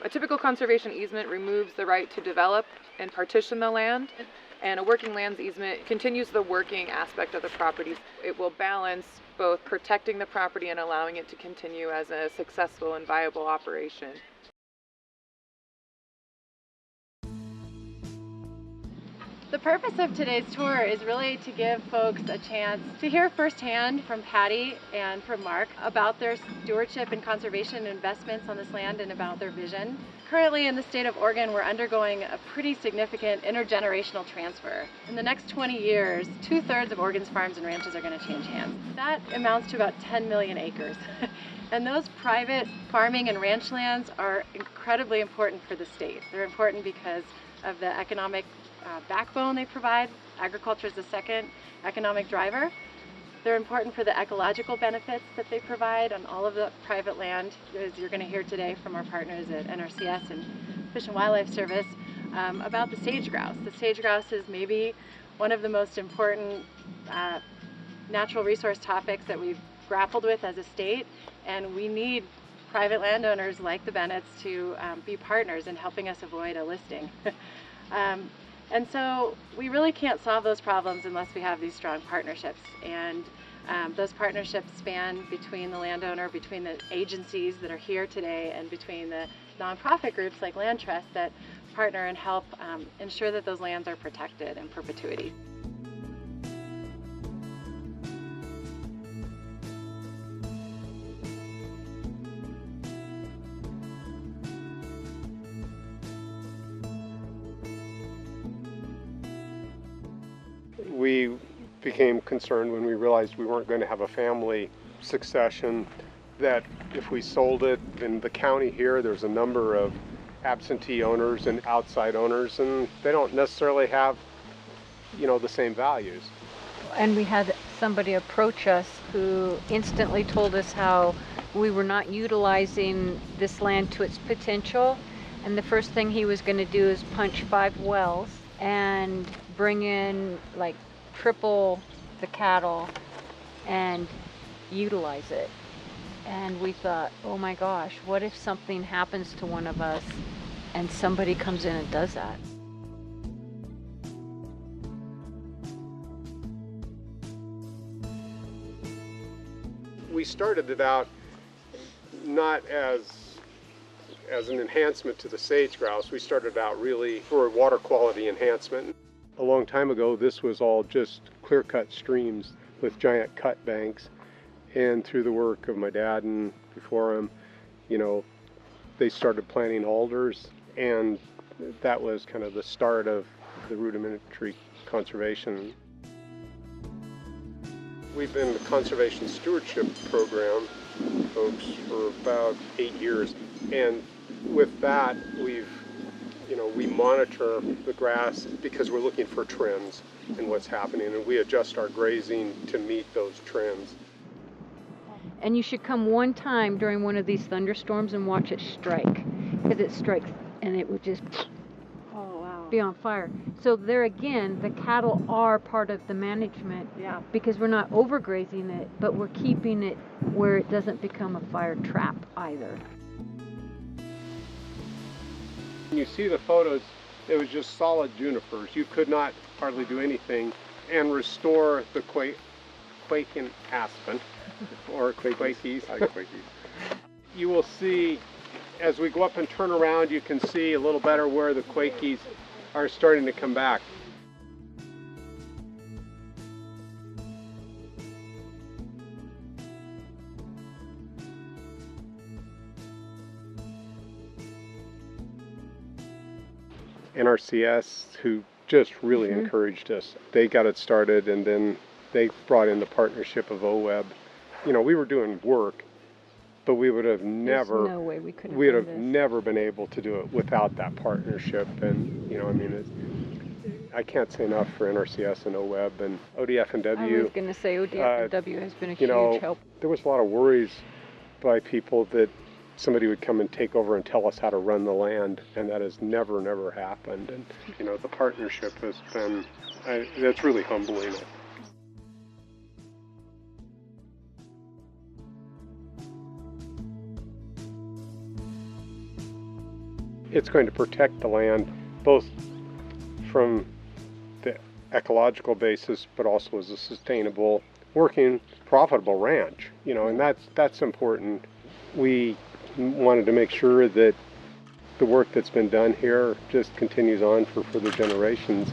A typical conservation easement removes the right to develop and partition the land, and a working lands easement continues the working aspect of the property. It will balance both protecting the property and allowing it to continue as a successful and viable operation. The purpose of today's tour is really to give folks a chance to hear firsthand from Patti and from Mark about their stewardship and conservation investments on this land and about their vision. Currently in the state of Oregon, we're undergoing a pretty significant intergenerational transfer. In the next 20 years, 2/3 of Oregon's farms and ranches are going to change hands. That amounts to about 10 million acres. And those private farming and ranch lands are incredibly important for the state. They're important because of the economic backbone they provide. Agriculture is the second economic driver. They're important for the ecological benefits that they provide on all of the private land, as you're going to hear today from our partners at NRCS and Fish and Wildlife Service about the sage grouse. The sage grouse is maybe one of the most important natural resource topics that we've grappled with as a state, and we need private landowners like the Bennetts to be partners in helping us avoid a listing. And so we really can't solve those problems unless we have these strong partnerships. And those partnerships span between the landowner, between the agencies that are here today, and between the nonprofit groups like Land Trust that partner and help ensure that those lands are protected in perpetuity. We became concerned when we realized we weren't going to have a family succession, that if we sold it in the county here, there's a number of absentee owners and outside owners, and they don't necessarily have, the same values. And we had somebody approach us who instantly told us how we were not utilizing this land to its potential, and the first thing he was going to do is punch 5 wells and bring in like triple the cattle and utilize it. And we thought, oh my gosh, what if something happens to one of us and somebody comes in and does that? We started it out not as an enhancement to the sage grouse. We started out really for water quality enhancement. A long time ago, this was all just clear-cut streams with giant cut banks. And through the work of my dad and before him, they started planting alders, and that was kind of the start of the rudimentary conservation. We've been in the conservation stewardship program, folks, for about 8 years. And with that, we monitor the grass because we're looking for trends in what's happening, and we adjust our grazing to meet those trends. And you should come one time during one of these thunderstorms and watch it strike, because it strikes and it would just be on fire. So there again, the cattle are part of the management, because we're not overgrazing it, but we're keeping it where it doesn't become a fire trap either. When you see the photos, it was just solid junipers. You could not hardly do anything and restore the quaking aspen, or quakies. You will see, as we go up and turn around, you can see a little better where the quakies are starting to come back. NRCS, who just really encouraged us. They got it started, and then they brought in the partnership of OWEB. We were doing work, but we would have never, There's no way we could have we would done have this. never been able to do it without that partnership. And I can't say enough for NRCS and OWEB and ODF&W. I was going to say ODF&W has been a huge help. There was a lot of worries by people that somebody would come and take over and tell us how to run the land, and that has never happened. And the partnership has been, that's really humbling. It's going to protect the land both from the ecological basis, but also as a sustainable, working, profitable ranch. And that's important. We wanted to make sure that the work that's been done here just continues on for further generations.